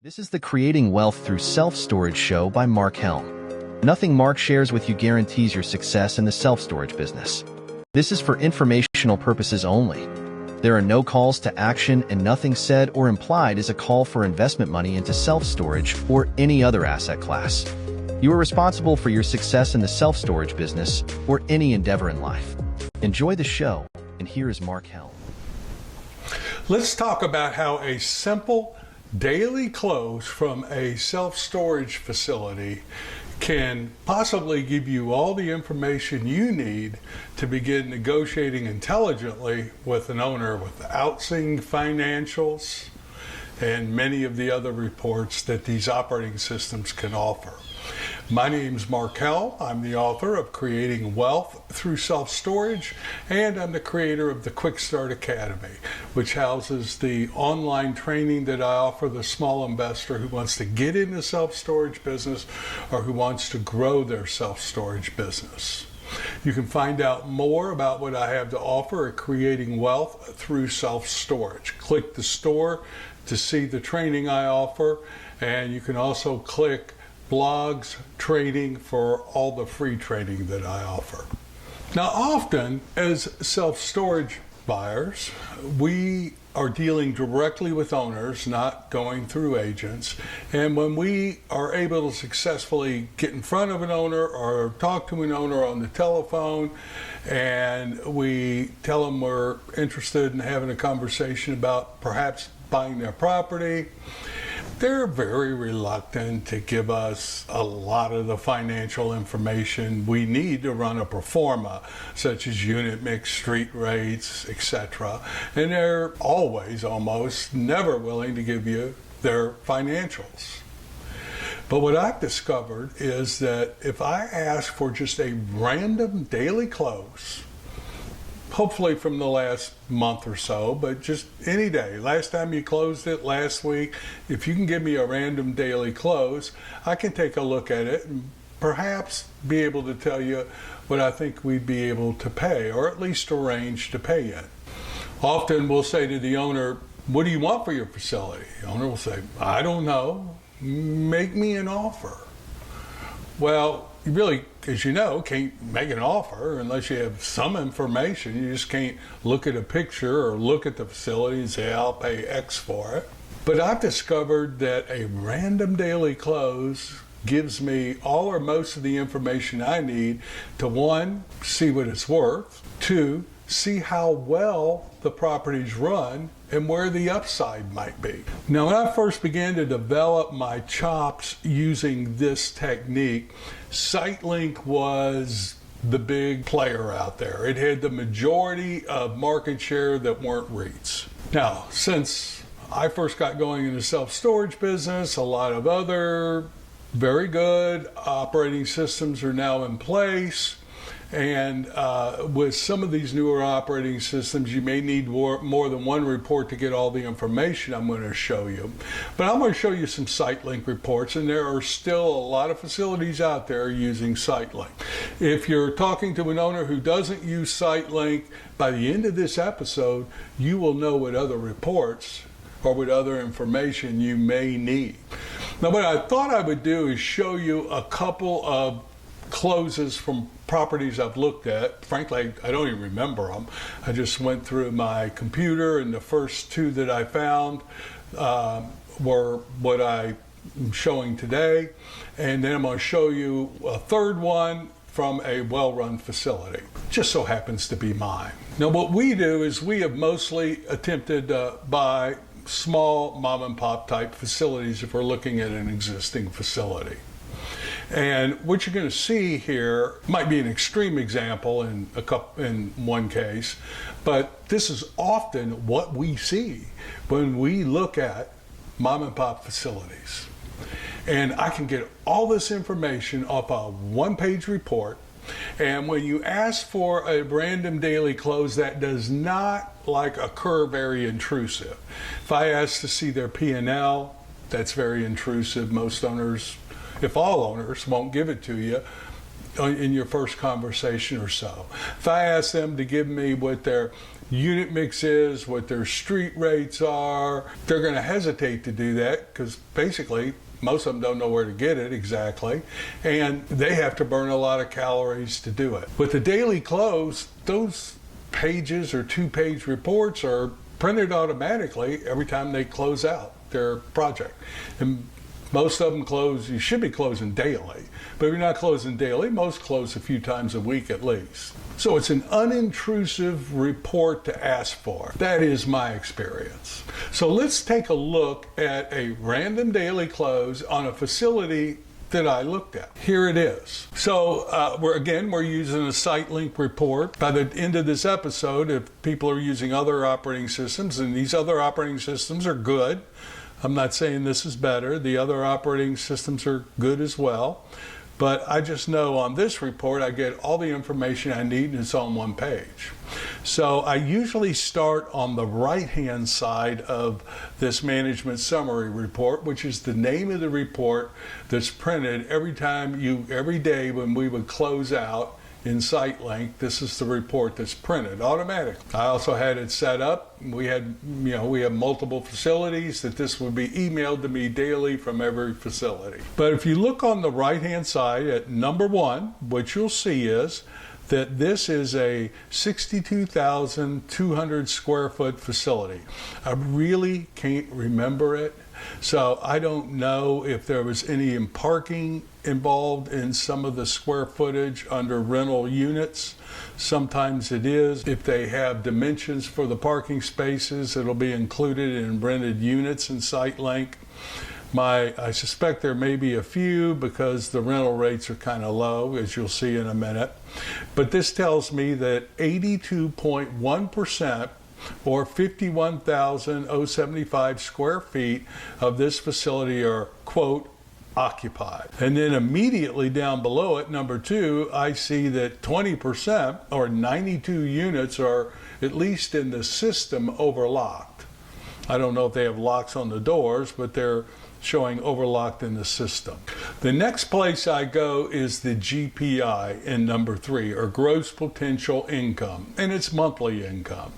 This is the Creating Wealth Through Self-Storage show by Mark Helm. Nothing Mark shares with you guarantees your success in the self-storage business. This is for informational purposes only. There are no calls to action, and nothing said or implied is a call for investment money into self-storage or any other asset class. You are responsible for your success in the self-storage business or any endeavor in life. Enjoy the show, and here is Mark Helm. Let's talk about how a simple daily close from a self-storage facility can possibly give you all the information you need to begin negotiating intelligently with an owner without seeing financials and many of the other reports that these operating systems can offer. My name is Mark Helm. I'm the author of Creating Wealth Through Self-Storage, and I'm the creator of the Quickstart Academy, which houses the online training that I offer the small investor who wants to get in the self-storage business or who wants to grow their self-storage business. You can find out more about what I have to offer at Creating Wealth Through Self-Storage. Click the store to see the training I offer, and you can also click blogs, training for all the free training that I offer. Now, often as self-storage buyers, we are dealing directly with owners, not going through agents. And when we are able to successfully get in front of an owner or talk to an owner on the telephone, and we tell them we're interested in having a conversation about perhaps buying their property, they're very reluctant to give us a lot of the financial information we need to run a pro forma, such as unit mix, street rates, etc. And they're always, almost, never willing to give you their financials. But what I've discovered is that if I ask for just a random daily close, hopefully from the last month or so, but just any day. Last time you closed it, last week, if you can give me a random daily close, I can take a look at it and perhaps be able to tell you what I think we'd be able to pay, or at least arrange to pay it. Often we'll say to the owner, "What do you want for your facility?" The owner will say, "I don't know. Make me an offer." Well, you really, as you know, can't make an offer unless you have some information. You just can't look at a picture or look at the facility and say, "I'll pay X for it." But I've discovered that a random daily close gives me all or most of the information I need to, one, see what it's worth, two, see how well the property's run and where the upside might be. Now, when I first began to develop my chops using this technique, SiteLink was the big player out there. It had the majority of market share that weren't REITs. Now, since I first got going in the self-storage business, a lot of other very good operating systems are now in place. And with some of these newer operating systems, you may need more than one report to get all the information I'm going to show you. But I'm going to show you some SiteLink reports, and there are still a lot of facilities out there using SiteLink. If you're talking to an owner who doesn't use SiteLink, by the end of this episode, you will know what other reports or what other information you may need. Now, what I thought I would do is show you a couple of closes from properties I've looked at. Frankly, I don't even remember them. I just went through my computer, and the first two that I found were what I'm showing today. And then I'm going to show you a third one from a well-run facility. Just so happens to be mine. Now, what we do is we have mostly attempted to buy small mom-and-pop type facilities if we're looking at an existing facility. And what you're going to see here might be an extreme example in one case, but this is often what we see when we look at mom and pop facilities. And I can get all this information off a one-page report. And when you ask for a random daily close, that does not occur very intrusive. If I ask to see their P&L, that's very intrusive. Most owners, if all owners, won't give it to you. in your first conversation or so. If I ask them to give me what their unit mix is, what their street rates are, they're going to hesitate to do that because basically most of them don't know where to get it exactly, and they have to burn a lot of calories to do it. With the daily close, those pages or 2-page reports are printed automatically every time they close out their project. And most of them close, you should be closing daily, but if you're not closing daily, most close a few times a week at least. So it's an unintrusive report to ask for. That is my experience. So let's take a look at a random daily close on a facility that I looked at. Here it is. So we're using a site link report. By the end of this episode, if people are using other operating systems, and these other operating systems are good, I'm not saying this is better. The other operating systems are good as well. But I just know on this report, I get all the information I need and it's on one page. So I usually start on the right-hand side of this management summary report, which is the name of the report that's printed every day when we would close out in SiteLink. This is the report that's printed automatically. I also had it set up. We have multiple facilities that this would be emailed to me daily from every facility. But if you look on the right-hand side at number 1, what you'll see is that this is a 62,200 square foot facility. I really can't remember it. So I don't know if there was any parking involved in some of the square footage under rental units. Sometimes it is. If they have dimensions for the parking spaces, it'll be included in rented units in SiteLink. I suspect there may be a few because the rental rates are kind of low, as you'll see in a minute. But this tells me that 82.1% or 51,075 square feet of this facility are, quote, occupied. And then immediately down below it, number 2, I see that 20% or 92 units are at least in the system overlocked. I don't know if they have locks on the doors, but they're showing overlocked in the system. The next place I go is the GPI in number 3, or gross potential income, and it's monthly income.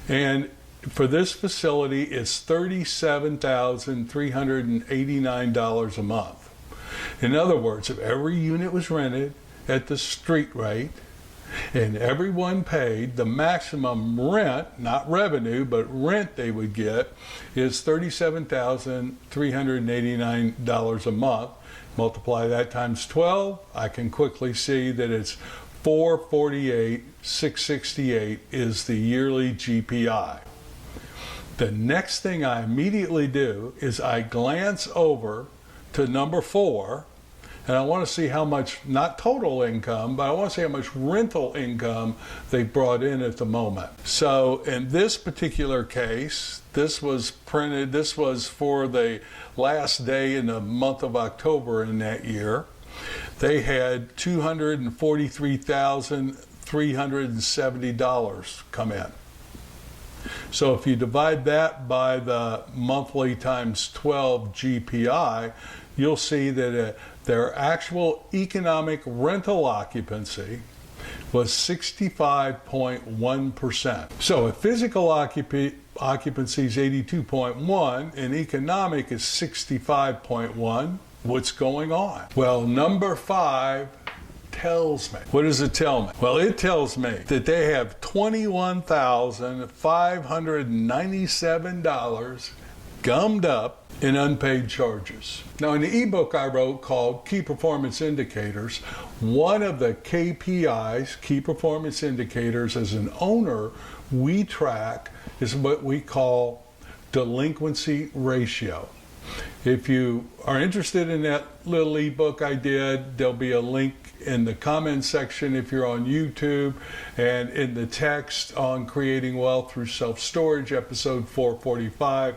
And for this facility, it's $37,389 a month. In other words, if every unit was rented at the street rate and everyone paid, the maximum rent, not revenue, but rent they would get is $37,389 a month. Multiply that times 12, I can quickly see that it's $448,668 is the yearly GPI. The next thing I immediately do is I glance over to number 4, and I want to see how much, not total income, but I want to see how much rental income they brought in at the moment. So in this particular case, this was printed, this was for the last day in the month of October in that year. They had $243,370 come in. So if you divide that by the monthly times 12 GPI, you'll see that their actual economic rental occupancy was 65.1%. So if physical occupancy is 82.1 and economic is 65.1, what's going on? Well, number 5 tells me. What does it tell me? Well, it tells me that they have $21,597 gummed up in unpaid charges. Now, in the ebook I wrote called Key Performance Indicators, one of the KPIs, Key Performance Indicators, as an owner, we track is what we call delinquency ratio. If you are interested in that little ebook I did, there'll be a link in the comment section if you're on YouTube, and in the text on Creating Wealth Through Self-Storage, episode 445,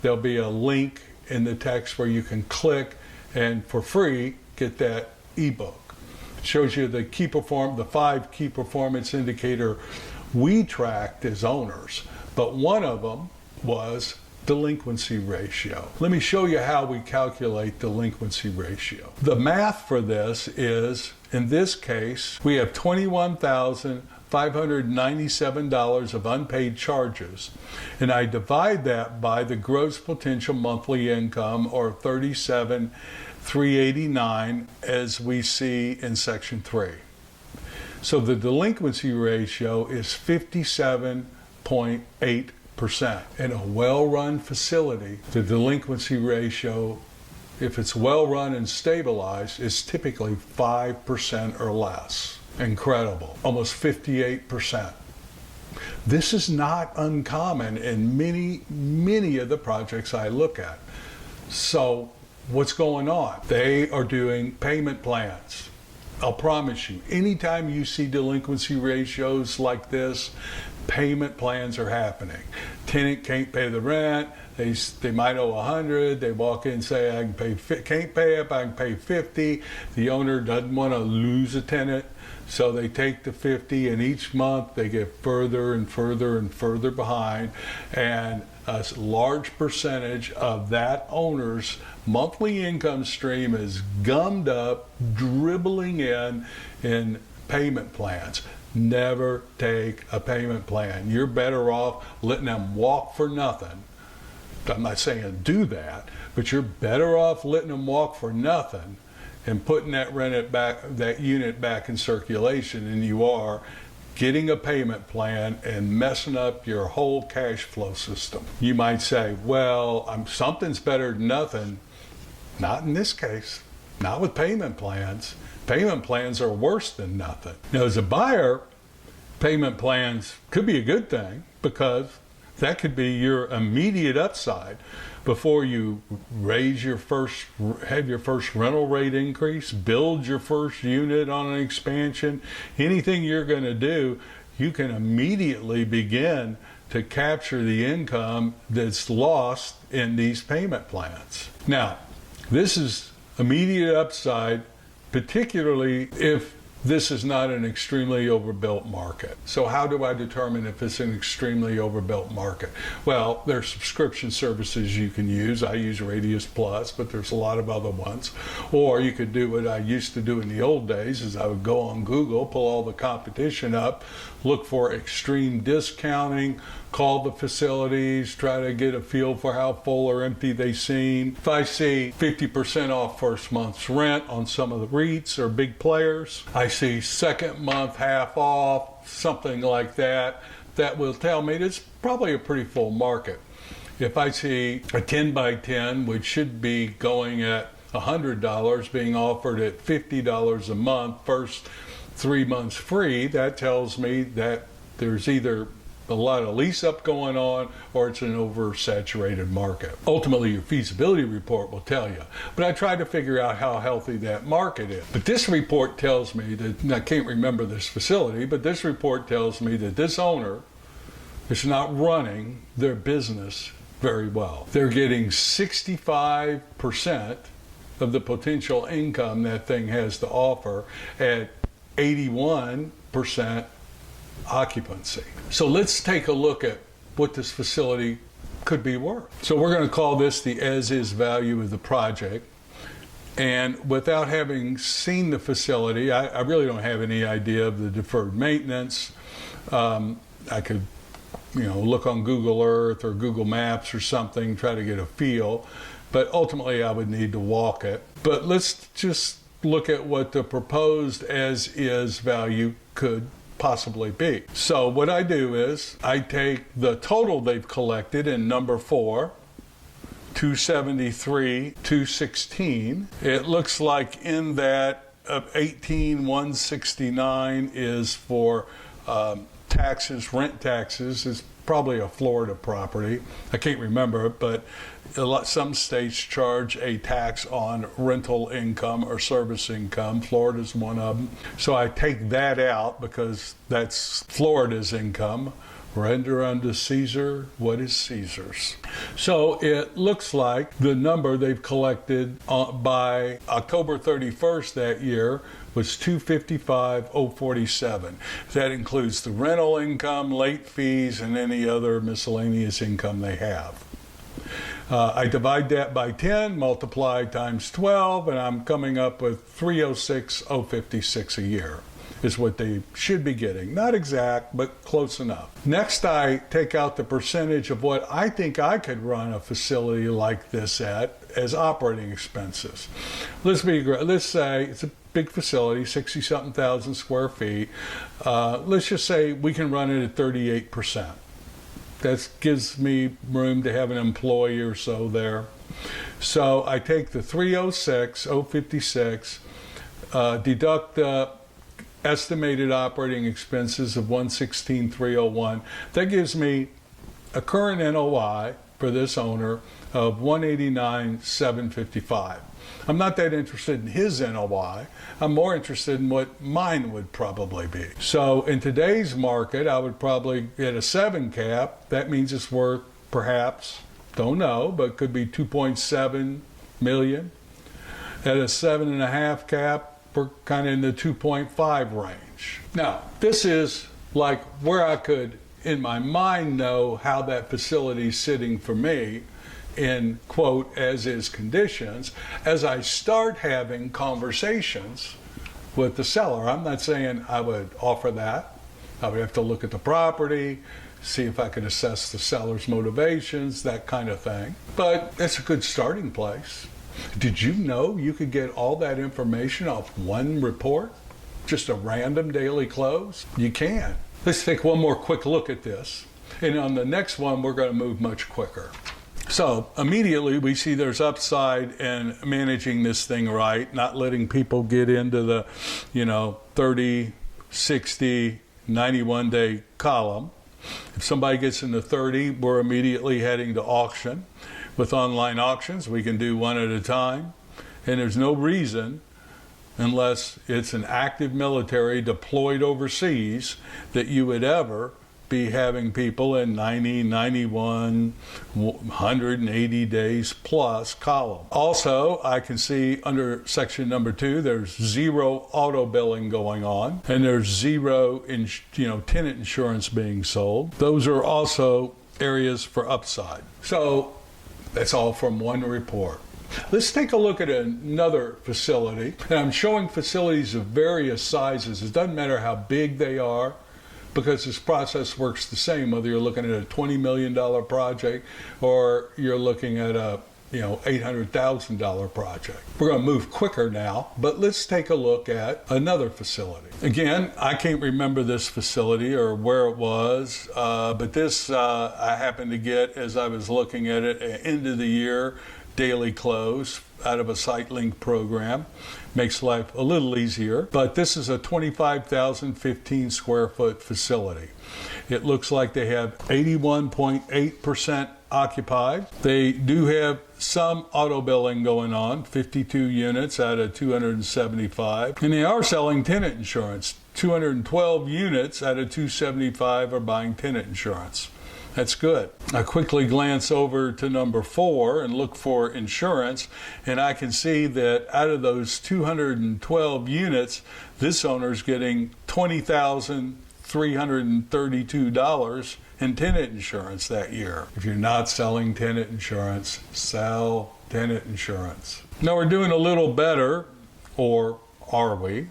there'll be a link in the text where you can click and for free get that ebook. It shows you the 5 key performance indicator we tracked as owners, but one of them was delinquency ratio. Let me show you how we calculate delinquency ratio. The math for this is, in this case, we have $21,597 of unpaid charges, and I divide that by the gross potential monthly income, or $37,389, as we see in section 3. So the delinquency ratio is 57.8%. In a well-run facility, the delinquency ratio, if it's well-run and stabilized, is typically 5% or less. Incredible. Almost 58%. This is not uncommon in many of the projects I look at. So what's going on? They are doing payment plans. I'll promise you, anytime you see delinquency ratios like this, payment plans are happening. Tenant can't pay the rent. They might owe 100. They walk in and say, I can pay, can't pay it, I can pay 50. The owner doesn't want to lose a tenant, so they take the 50, and each month they get further and further and further behind, and a large percentage of that owner's monthly income stream is gummed up, dribbling in payment plans. Never take a payment plan. You're better off letting them walk for nothing. I'm not saying do that, but you're better off letting them walk for nothing and putting that unit back in circulation than you are getting a payment plan and messing up your whole cash flow system. You might say, well, something's better than nothing. Not in this case. Not with payment plans. Payment plans are worse than nothing. Now, as a buyer, payment plans could be a good thing, because that could be your immediate upside before you have your first rental rate increase, build your first unit on an expansion. Anything you're going to do, you can immediately begin to capture the income that's lost in these payment plans. Now, this is immediate upside, particularly if this is not an extremely overbuilt market. So how do I determine if it's an extremely overbuilt market? Well, there's subscription services you can use. I use Radius Plus, but there's a lot of other ones. Or you could do what I used to do in the old days, is I would go on Google, pull all the competition up, look for extreme discounting, call the facilities, try to get a feel for how full or empty they seem. If I see 50% off first month's rent on some of the REITs or big players, I see second month half off, something like that, that will tell me it's probably a pretty full market. If I see a 10 by 10, which should be going at $100, being offered at $50 a month, first 3 months free, that tells me that there's either a lot of lease up going on, or it's an oversaturated market. Ultimately, your feasibility report will tell you. But I try to figure out how healthy that market is. But this report tells me that, and I can't remember this facility, but this report tells me that this owner is not running their business very well. They're getting 65% of the potential income that thing has to offer at 81% occupancy. So let's take a look at what this facility could be worth. So we're going to call this the as-is value of the project. And without having seen the facility, I really don't have any idea of the deferred maintenance. I could, look on Google Earth or Google Maps or something, try to get a feel. But ultimately, I would need to walk it. But let's just look at what the proposed as-is value could possibly be. So what I do is I take the total they've collected in number 4, 273,216. It looks like in that 18,169 is for taxes, rent taxes. Is probably a Florida property. I can't remember, but some states charge a tax on rental income or service income. Florida's one of them. So I take that out because that's Florida's income. Render unto Caesar what is Caesar's. So it looks like the number they've collected by October 31st that year was $255,047. That includes the rental income, late fees, and any other miscellaneous income they have. I divide that by 10, multiply times 12, and I'm coming up with 306,056 a year is what they should be getting. Not exact, but close enough. Next, I take out the percentage of what I think I could run a facility like this at as operating expenses. Let's say it's a big facility, 60-something thousand square feet. Let's just say we can run it at 38%. That gives me room to have an employee or so there. So I take the 306,056, deduct the estimated operating expenses of 116,301. That gives me a current NOI for this owner of 189,755. I'm not that interested in his NOI. I'm more interested in what mine would probably be. So in today's market, I would probably get a 7 cap. That means it's worth perhaps, don't know, but could be 2.7 million. At a 7.5 cap, we're kind of in the 2.5 range. Now, this is like where I could, in my mind, know how that facility is sitting for me in, quote, as is conditions, as I start having conversations with the seller. I'm not saying I would offer that. I would have to look at the property, see if I could assess the seller's motivations, that kind of thing. But it's a good starting place. Did you know you could get all that information off one report? Just a random daily close? You can. Let's take one more quick look at this. And on the next one, we're going to move much quicker. So immediately we see there's upside in managing this thing right, not letting people get into the, 30, 60, 91-day column. If somebody gets into 30, we're immediately heading to auction. With online auctions, we can do one at a time. And there's no reason, unless it's an active military deployed overseas, that you would ever be having people in 90, 91, 180 days plus column. Also, I can see under section number 2, there's 0 auto billing going on, and there's 0 tenant insurance being sold. Those are also areas for upside. So that's all from one report. Let's take a look at another facility. And I'm showing facilities of various sizes. It doesn't matter how big they are, because this process works the same whether you're looking at a $20 million project or you're looking at a $800,000 project. We're going to move quicker now, but let's take a look at another facility. Again, I can't remember this facility or where it was, but this I happened to get as I was looking at it at end of the year daily close out of a SiteLink program. Makes life a little easier, but this is a 25,015 square foot facility. It looks like they have 81.8% occupied. They do have some auto billing going on, 52 units out of 275, and they are selling tenant insurance. 212 units out of 275 are buying tenant insurance. That's good. I quickly glance over to number 4 and look for insurance, and I can see that out of those 212 units, this owner's getting $20,332 in tenant insurance that year. If you're not selling tenant insurance, sell tenant insurance. Now we're doing a little better, or are we,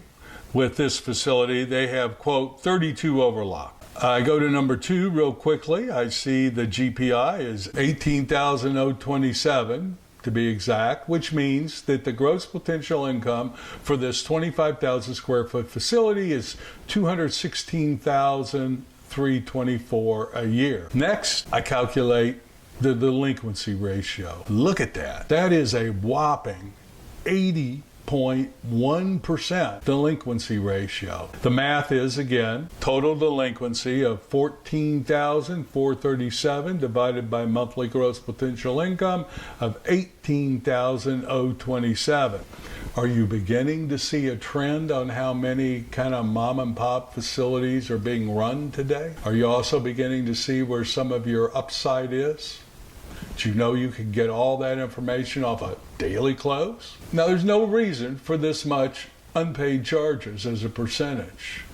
with this facility. They have, quote, 32 overlock. I go to number 2 real quickly. I see the GPI is 18,027 to be exact, which means that the gross potential income for this 25,000 square foot facility is $216,324 a year. Next, I calculate the delinquency ratio. Look at that. That is a whopping 80.1% delinquency ratio. The math is, again, total delinquency of 14,437 divided by monthly gross potential income of 18,027. Are you beginning to see a trend on how many kind of mom and pop facilities are being run today? Are you also beginning to see where some of your upside is? Do you know you can get all that information off a daily close? Now, there's no reason for this much unpaid charges as a percentage.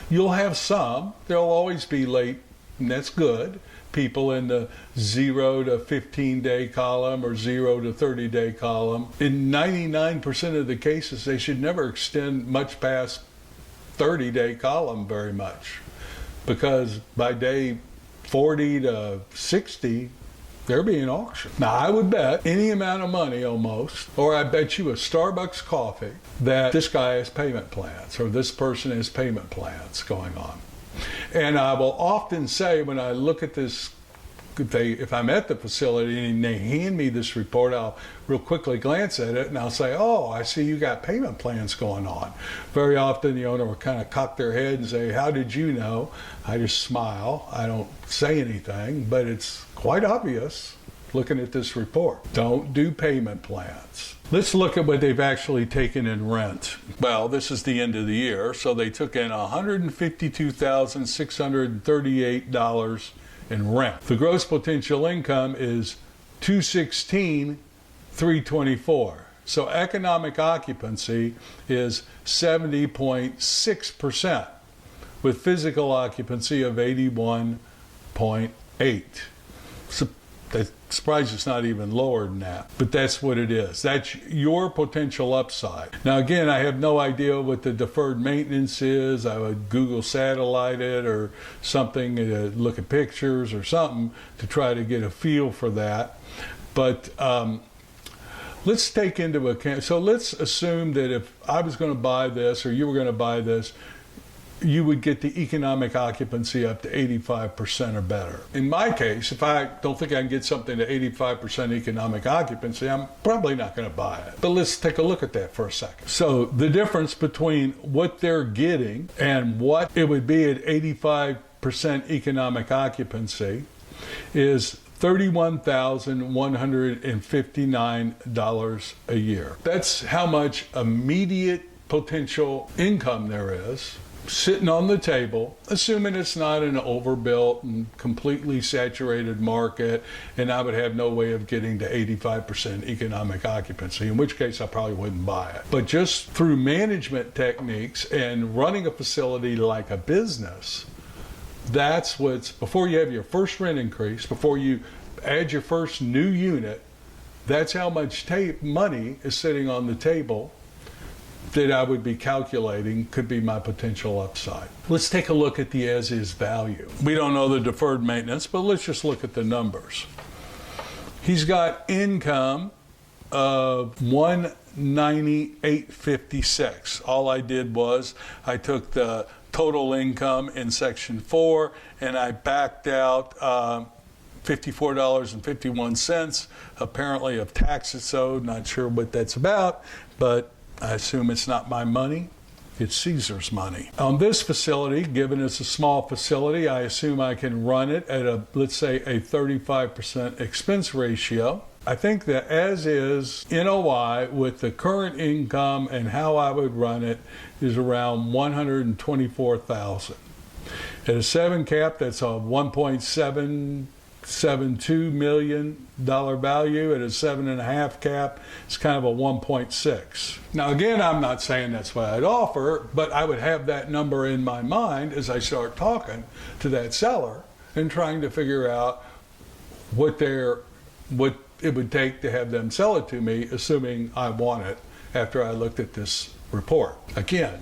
You'll have some. There'll always be late, and that's good. people in the 0 to 15-day column or 0 to 30-day column. In 99% of the cases, they should never extend much past 30-day column very much, because by day 40 to 60, they're being auctioned. Now, I would bet any amount of money almost, or I bet you a Starbucks coffee, that this guy has payment plans or this person has payment plans going on. And I will often say, when I look at this, if I'm at the facility and they hand me this report, I'll real quickly glance at it and I'll say, oh, I see you got payment plans going on. Very often the owner will kind of cock their head and say, how did you know? I just smile. I don't say anything, but it's quite obvious looking at this report. Don't do payment plans. Let's look at what they've actually taken in rent. Well, this is the end of the year, so they took in $152,638 in rent. The gross potential income is $216,324. So economic occupancy is 70.6%, with physical occupancy of 81.8. So that surprised it's not even lower than that, but that's what it is. That's your potential upside. Now, again, I have no idea what the deferred maintenance is. I would Google satellite it or something, look at pictures or something to try to get a feel for that. But let's take into account, so let's assume that if I was going to buy this or you were going to buy this, you would get the economic occupancy up to 85% or better. In my case, if I don't think I can get something to 85% economic occupancy, I'm probably not going to buy it. But let's take a look at that for a second. So the difference between what they're getting and what it would be at 85% economic occupancy is $31,159 a year. That's how much immediate potential income there is sitting on the table, assuming it's not an overbuilt and completely saturated market, and I would have no way of getting to 85% economic occupancy, in which case I probably wouldn't buy it. But just through management techniques and running a facility like a business, that's what's, before you have your first rent increase, before you add your first new unit, that's how much money is sitting on the table that I would be calculating could be my potential upside. Let's take a look at the as-is value. We don't know the deferred maintenance, but let's just look at the numbers. He's got income of $198.56. All I did was I took the total income in section 4 and I backed out $54.51 apparently of taxes owed. Not sure what that's about, but I assume it's not my money, it's Caesar's money. On this facility, given it's a small facility, I assume I can run it at let's say a 35% expense ratio. I think that as is NOI with the current income and how I would run it is around $124,000. At a 7 cap, that's a $1.772 million value. At a 7.5 cap, it's kind of a 1.6. Now again, I'm not saying that's what I'd offer, but I would have that number in my mind as I start talking to that seller and trying to figure out what it would take to have them sell it to me, assuming I want it after I looked at this report. Again,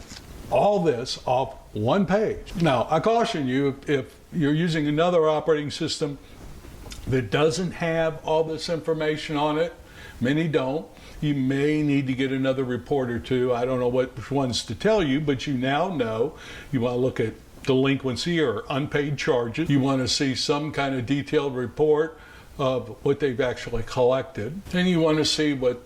all this off one page. Now, I caution you, if you're using another operating system that doesn't have all this information on it, many don't, you may need to get another report or two. I don't know which ones to tell you, but you now know you want to look at delinquency or unpaid charges. You want to see some kind of detailed report of what they've actually collected, and you want to see what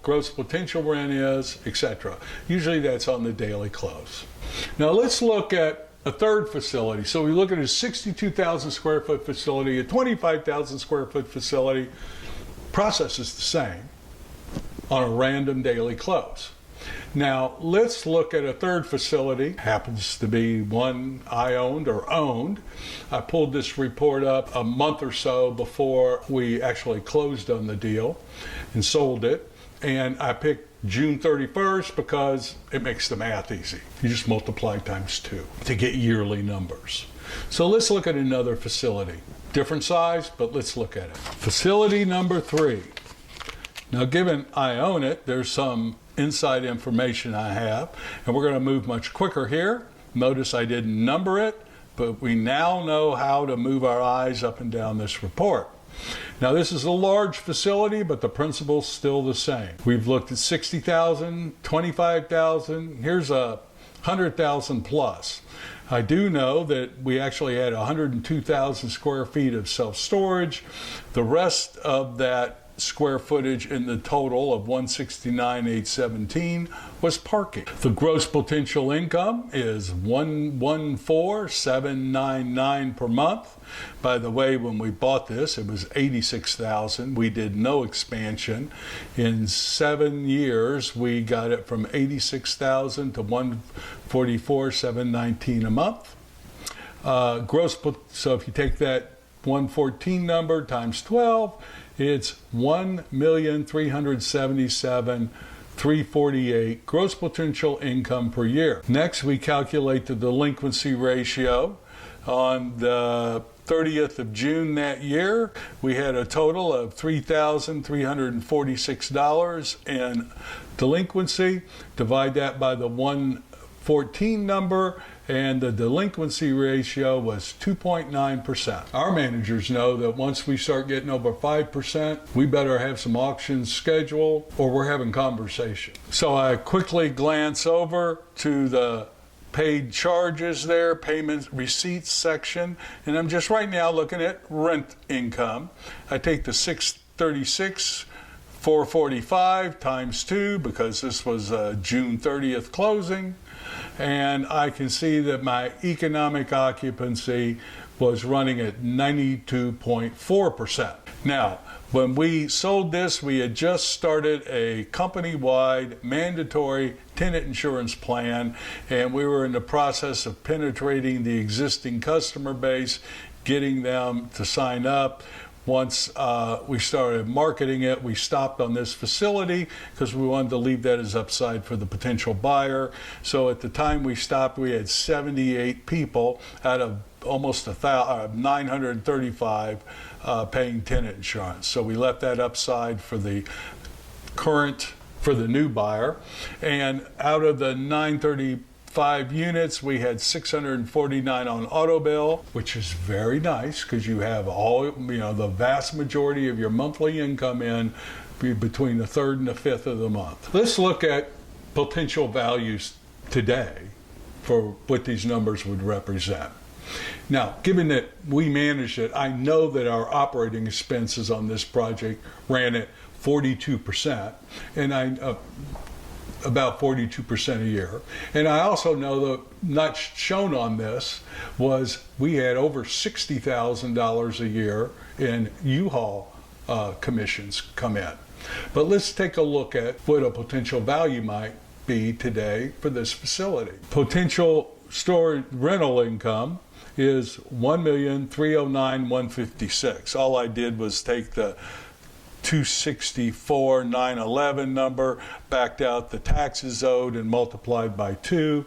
gross potential rent is, etc. Usually that's on the daily close. Now let's look at a third facility. So we look at a 62,000 square foot facility, a 25,000 square foot facility. Process is the same on a random daily close. Now let's look at a third facility, happens to be one I owned or owned. I pulled this report up a month or so before we actually closed on the deal and sold it, and I picked June 31st because it makes the math easy. You just multiply times 2 to get yearly numbers. So let's look at another facility. Different size, but let's look at it. Facility number 3. Now, given I own it, there's some inside information I have, and we're going to move much quicker here. Notice I didn't number it, but we now know how to move our eyes up and down this report. Now, this is a large facility, but the principle's still the same. We've looked at 60,000, 25,000. Here's a 100,000 plus. I do know that we actually had 102,000 square feet of self-storage. The rest of that square footage in the total of 169,817 was parking. The gross potential income is 114,799 per month. By the way, when we bought this, it was 86,000. We did no expansion. In 7 years, we got it from 86,000 to 144,719 a month. So if you take that 114 number times 12, it's 1,377,348 gross potential income per year. Next, we calculate the delinquency ratio. On the 30th of June that year, we had a total of $3,346 in delinquency. Divide that by the 114 number, and the delinquency ratio was 2.9%. Our managers know that once we start getting over 5%, we better have some auctions scheduled or we're having conversation. So I quickly glance over to the paid charges there, payment receipts section, and I'm just right now looking at rent income. I take the 636,445 times 2 because this was a June 30th closing. And I can see that my economic occupancy was running at 92.4%. Now, when we sold this, we had just started a company-wide mandatory tenant insurance plan, and we were in the process of penetrating the existing customer base, getting them to sign up. Once we started marketing it, we stopped on this facility because we wanted to leave that as upside for the potential buyer. So at the time we stopped, we had 78 people out of almost 935 paying tenant insurance. So we left that upside for the new buyer. And out of the 935 units, we had 649 on auto bill, which is very nice because you have the vast majority of your monthly income in between the 3rd and the 5th of the month. Let's look at potential values today for what these numbers would represent. Now, given that we managed it, I know that our operating expenses on this project ran at 42%, and about 42% a year. And I also know that not shown on this was we had over $60,000 a year in U-Haul commissions come in. But let's take a look at what a potential value might be today for this facility. Potential storage rental income is $1,309,156. All I did was take the 264,911 number, backed out the taxes owed and multiplied by 2.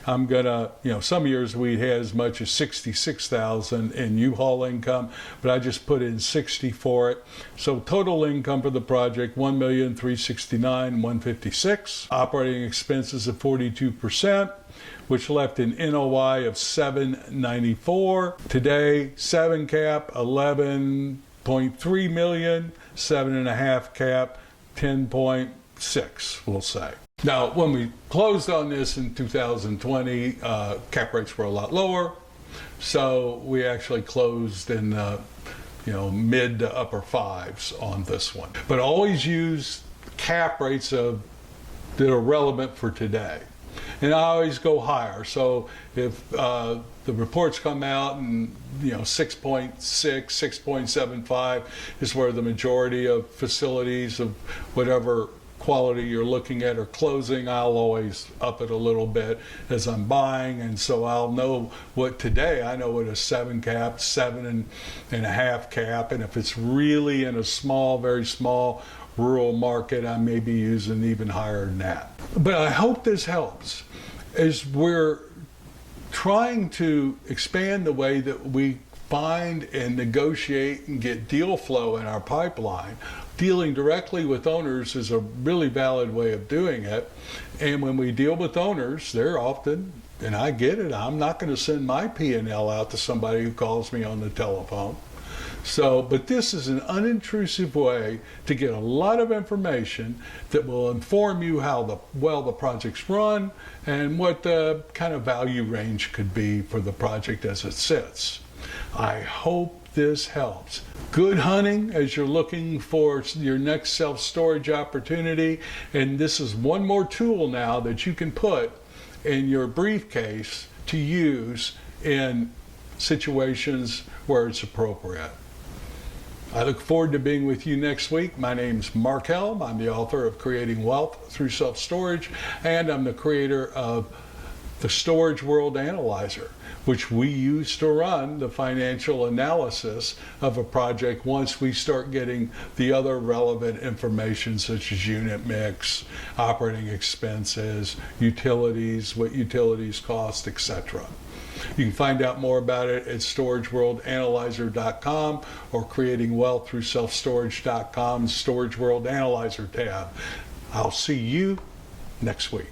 I'm gonna, some years we had as much as 66,000 in U-Haul income, but I just put in 60 for it. So total income for the project, 1,369,156. Operating expenses of 42%, which left an NOI of 794. Today, 7 cap, 11.3 million. 7.5 cap, 10.6, we'll say. Now, when we closed on this in 2020, cap rates were a lot lower, so we actually closed in mid to upper 5s on this one. But always use cap rates that are relevant for today. And I always go higher. So if the reports come out and 6.6, 6.75 is where the majority of facilities of whatever quality you're looking at are closing, I'll always up it a little bit as I'm buying. And so I'll know I know what a 7 cap, 7.5 cap. And if it's really in a small, very small rural market, I may be using even higher than that. But I hope this helps as we're trying to expand the way that we find and negotiate and get deal flow in our pipeline. Dealing directly with owners is a really valid way of doing it. And when we deal with owners, they're often, and I get it, I'm not going to send my P&L out to somebody who calls me on the telephone. So, but this is an unintrusive way to get a lot of information that will inform you how well the project's run and what the kind of value range could be for the project as it sits. I hope this helps. Good hunting as you're looking for your next self-storage opportunity. And this is one more tool now that you can put in your briefcase to use in situations where it's appropriate. I look forward to being with you next week. My name's Mark Helm. I'm the author of Creating Wealth Through Self-Storage, and I'm the creator of the Storage World Analyzer, which we use to run the financial analysis of a project once we start getting the other relevant information such as unit mix, operating expenses, utilities, what utilities cost, etc. You can find out more about it at storageworldanalyzer.com or creatingwealththroughselfstorage.com, Storage World Analyzer tab. I'll see you next week.